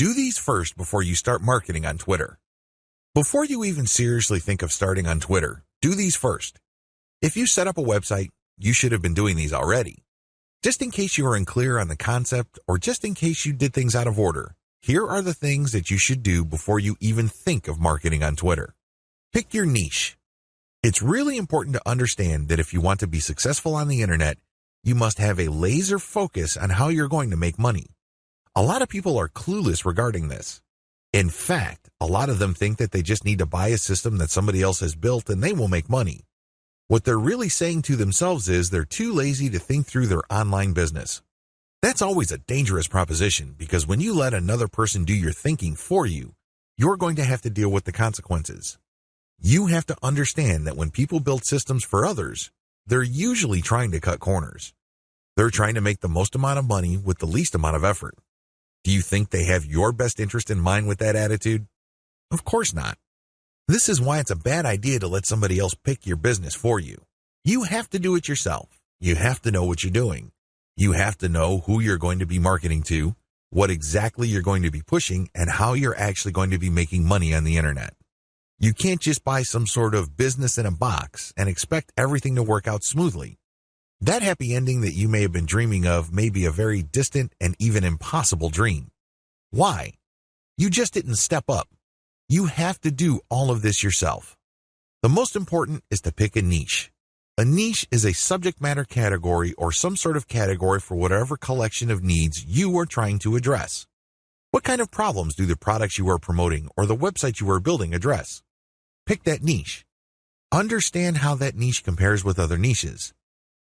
Do these first before you start marketing on Twitter. Before you even seriously think of starting on Twitter, do these first. If you set up a website, you should have been doing these already. Just in case you are unclear on the concept or just in case you did things out of order, here are the things that you should do before you even think of marketing on Twitter. Pick your niche. It's really important to understand that if you want to be successful on the internet, you must have a laser focus on how you're going to make money. A lot of people are clueless regarding this. In fact, a lot of them think that they just need to buy a system that somebody else has built and they will make money. What they're really saying to themselves is they're too lazy to think through their online business. That's always a dangerous proposition because when you let another person do your thinking for you, you're going to have to deal with the consequences. You have to understand that when people build systems for others, they're usually trying to cut corners. They're trying to make the most amount of money with the least amount of effort. Do you think they have your best interest in mind with that attitude? Of course not. This is why it's a bad idea to let somebody else pick your business for you. You have to do it yourself. You have to know what you're doing. You have to know who you're going to be marketing to, what exactly you're going to be pushing, and how you're actually going to be making money on the internet. You can't just buy some sort of business in a box and expect everything to work out smoothly. That happy ending that you may have been dreaming of may be a very distant and even impossible dream. Why? You just didn't step up. You have to do all of this yourself. The most important is to pick a niche. A niche is a subject matter category or some sort of category for whatever collection of needs you are trying to address. What kind of problems do the products you are promoting or the website you are building address? Pick that niche. Understand how that niche compares with other niches.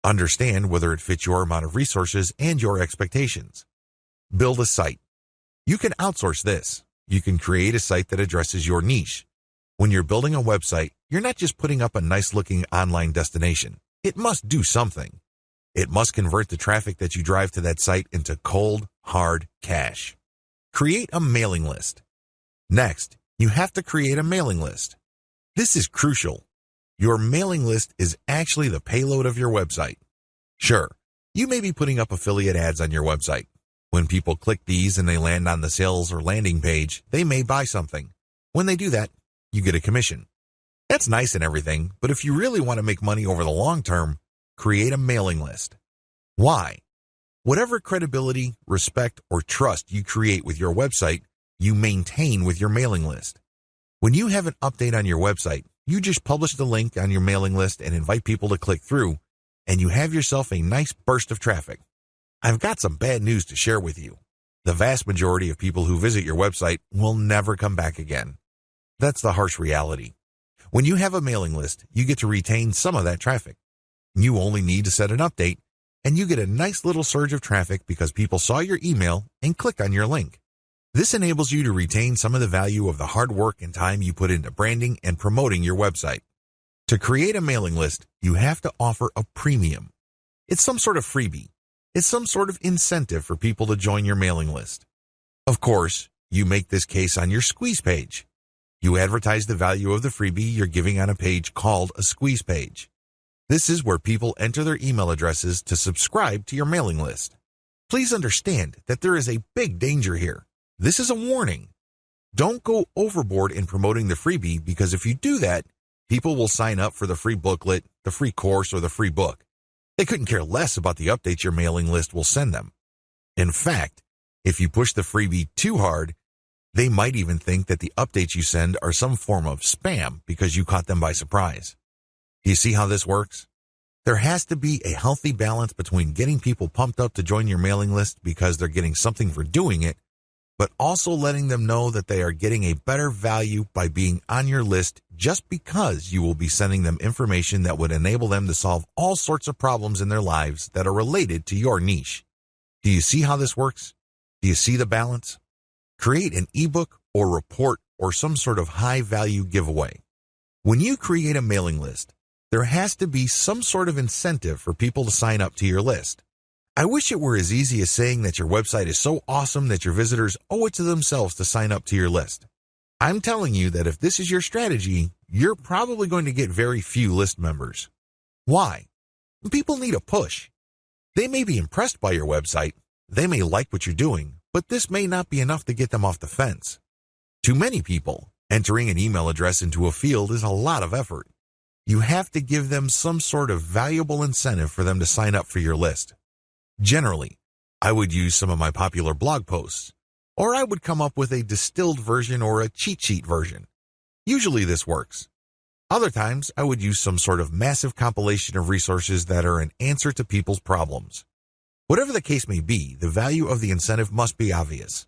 Understand whether it fits your amount of resources and your expectations. Build a site. You can outsource this. You can create a site that addresses your niche. When you're building a website, you're not just putting up a nice-looking online destination. It must do something. It must convert the traffic that you drive to that site into cold, hard cash. Create a mailing list. Next, you have to create a mailing list. This is crucial. Your mailing list is actually the payload of your website. Sure, you may be putting up affiliate ads on your website. When people click these and they land on the sales or landing page, they may buy something. When they do that, you get a commission. That's nice and everything, but if you really want to make money over the long term, create a mailing list. Why? Whatever credibility, respect, or trust you create with your website, you maintain with your mailing list. When you have an update on your website, you just publish the link on your mailing list and invite people to click through, and you have yourself a nice burst of traffic. I've got some bad news to share with you. The vast majority of people who visit your website will never come back again. That's the harsh reality. When you have a mailing list, you get to retain some of that traffic. You only need to set an update, and you get a nice little surge of traffic because people saw your email and click on your link. This enables you to retain some of the value of the hard work and time you put into branding and promoting your website. To create a mailing list, you have to offer a premium. It's some sort of freebie. It's some sort of incentive for people to join your mailing list. Of course, you make this case on your squeeze page. You advertise the value of the freebie you're giving on a page called a squeeze page. This is where people enter their email addresses to subscribe to your mailing list. Please understand that there is a big danger here. This is a warning. Don't go overboard in promoting the freebie because if you do that, people will sign up for the free booklet, the free course, or the free book. They couldn't care less about the updates your mailing list will send them. In fact, if you push the freebie too hard, they might even think that the updates you send are some form of spam because you caught them by surprise. Do you see how this works? There has to be a healthy balance between getting people pumped up to join your mailing list because they're getting something for doing it, but also letting them know that they are getting a better value by being on your list just because you will be sending them information that would enable them to solve all sorts of problems in their lives that are related to your niche. Do you see how this works? Do you see the balance? Create an ebook or report or some sort of high-value giveaway. When you create a mailing list, there has to be some sort of incentive for people to sign up to your list. I wish it were as easy as saying that your website is so awesome that your visitors owe it to themselves to sign up to your list. I'm telling you that if this is your strategy, you're probably going to get very few list members. Why? People need a push. They may be impressed by your website, they may like what you're doing, but this may not be enough to get them off the fence. To many people, entering an email address into a field is a lot of effort. You have to give them some sort of valuable incentive for them to sign up for your list. Generally, I would use some of my popular blog posts, or I would come up with a distilled version or a cheat sheet version. Usually this works. Other times, I would use some sort of massive compilation of resources that are an answer to people's problems. Whatever the case may be, the value of the incentive must be obvious.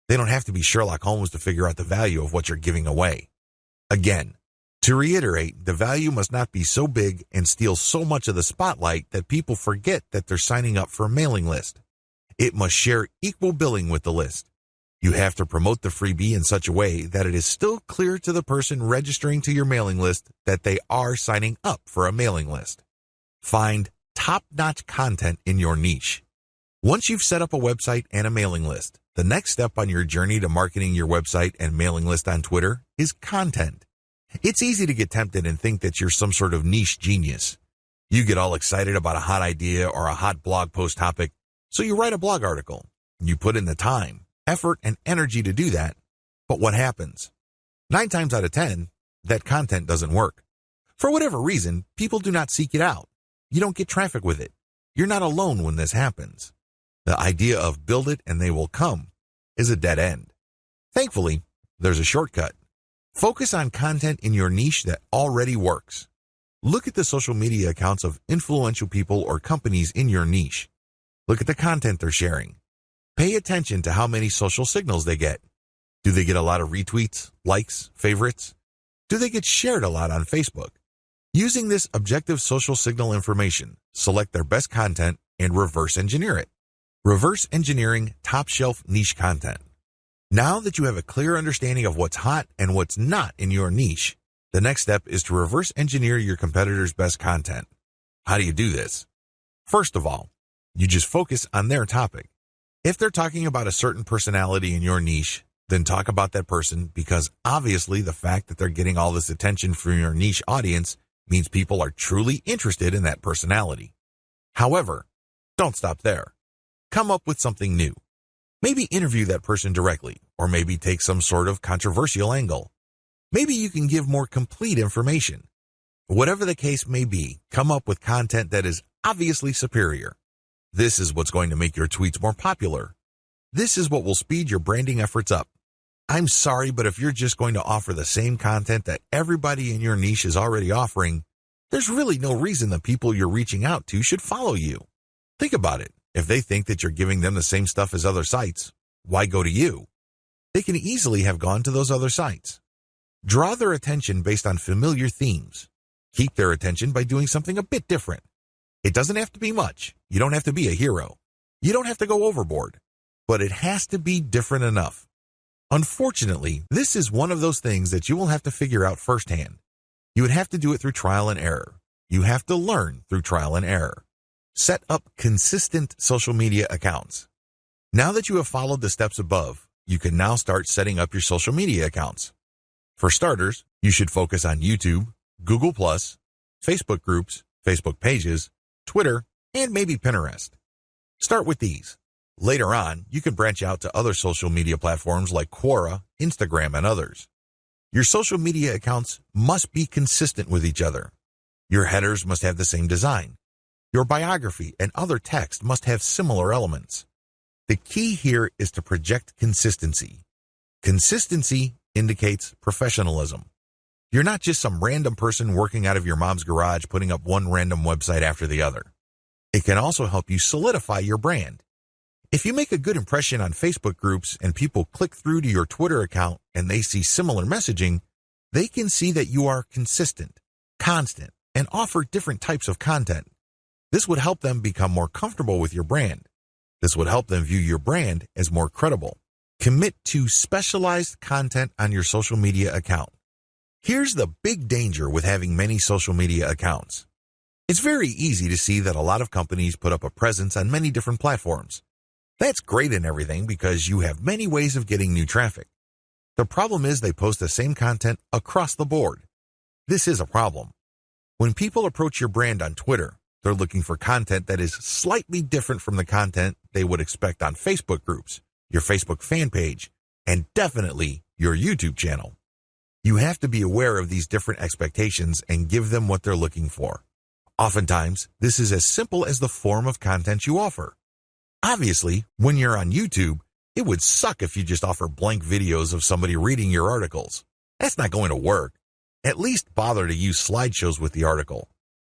They don't have to be Sherlock Holmes to figure out the value of what you're giving away. Again, to reiterate, the value must not be so big and steal so much of the spotlight that people forget that they're signing up for a mailing list. It must share equal billing with the list. You have to promote the freebie in such a way that it is still clear to the person registering to your mailing list that they are signing up for a mailing list. Find top-notch content in your niche. Once you've set up a website and a mailing list, the next step on your journey to marketing your website and mailing list on Twitter is content. It's easy to get tempted and think that you're some sort of niche genius. You get all excited about a hot idea or a hot blog post topic, so you write a blog article. You put in the time, effort, and energy to do that, but what happens? 9 times out of 10, that content doesn't work. For whatever reason, people do not seek it out. You don't get traffic with it. You're not alone when this happens. The idea of build it and they will come is a dead end. Thankfully, there's a shortcut. Focus on content in your niche that already works. Look at the social media accounts of influential people or companies in your niche. Look at the content they're sharing. Pay attention to how many social signals they get. Do they get a lot of retweets, likes, favorites? Do they get shared a lot on Facebook? Using this objective social signal information, select their best content and reverse engineer it. Reverse engineering top-shelf niche content. Now that you have a clear understanding of what's hot and what's not in your niche, the next step is to reverse engineer your competitors' best content. How do you do this? First of all, you just focus on their topic. If they're talking about a certain personality in your niche, then talk about that person, because obviously the fact that they're getting all this attention from your niche audience means people are truly interested in that personality. However, don't stop there. Come up with something new. Maybe interview that person directly, or maybe take some sort of controversial angle. Maybe you can give more complete information. Whatever the case may be, come up with content that is obviously superior. This is what's going to make your tweets more popular. This is what will speed your branding efforts up. I'm sorry, but if you're just going to offer the same content that everybody in your niche is already offering, there's really no reason the people you're reaching out to should follow you. Think about it. If they think that you're giving them the same stuff as other sites, why go to you? They can easily have gone to those other sites. Draw their attention based on familiar themes. Keep their attention by doing something a bit different. It doesn't have to be much. You don't have to be a hero. You don't have to go overboard. But it has to be different enough. Unfortunately, this is one of those things that you will have to figure out firsthand. You would have to do it through trial and error. You have to learn through trial and error. Set up consistent social media accounts. Now that you have followed the steps above, you can now start setting up your social media accounts. For starters, you should focus on YouTube, Google+, Facebook groups, Facebook pages, Twitter, and maybe Pinterest. Start with these. Later on, you can branch out to other social media platforms like Quora, Instagram, and others. Your social media accounts must be consistent with each other. Your headers must have the same design. Your biography and other text must have similar elements. The key here is to project consistency. Consistency indicates professionalism. You're not just some random person working out of your mom's garage putting up one random website after the other. It can also help you solidify your brand. If you make a good impression on Facebook groups and people click through to your Twitter account and they see similar messaging, they can see that you are consistent, constant, and offer different types of content. This would help them become more comfortable with your brand. This would help them view your brand as more credible. Commit to specialized content on your social media account. Here's the big danger with having many social media accounts. It's very easy to see that a lot of companies put up a presence on many different platforms. That's great and everything because you have many ways of getting new traffic. The problem is they post the same content across the board. This is a problem. When people approach your brand on Twitter, they're looking for content that is slightly different from the content they would expect on Facebook groups, your Facebook fan page, and definitely your YouTube channel. You have to be aware of these different expectations and give them what they're looking for. Oftentimes, this is as simple as the form of content you offer. Obviously, when you're on YouTube, it would suck if you just offer blank videos of somebody reading your articles. That's not going to work. At least bother to use slideshows with the article.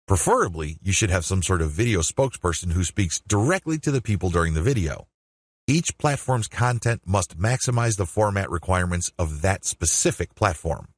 Preferably, you should have some sort of video spokesperson who speaks directly to the people during the video. Each platform's content must maximize the format requirements of that specific platform.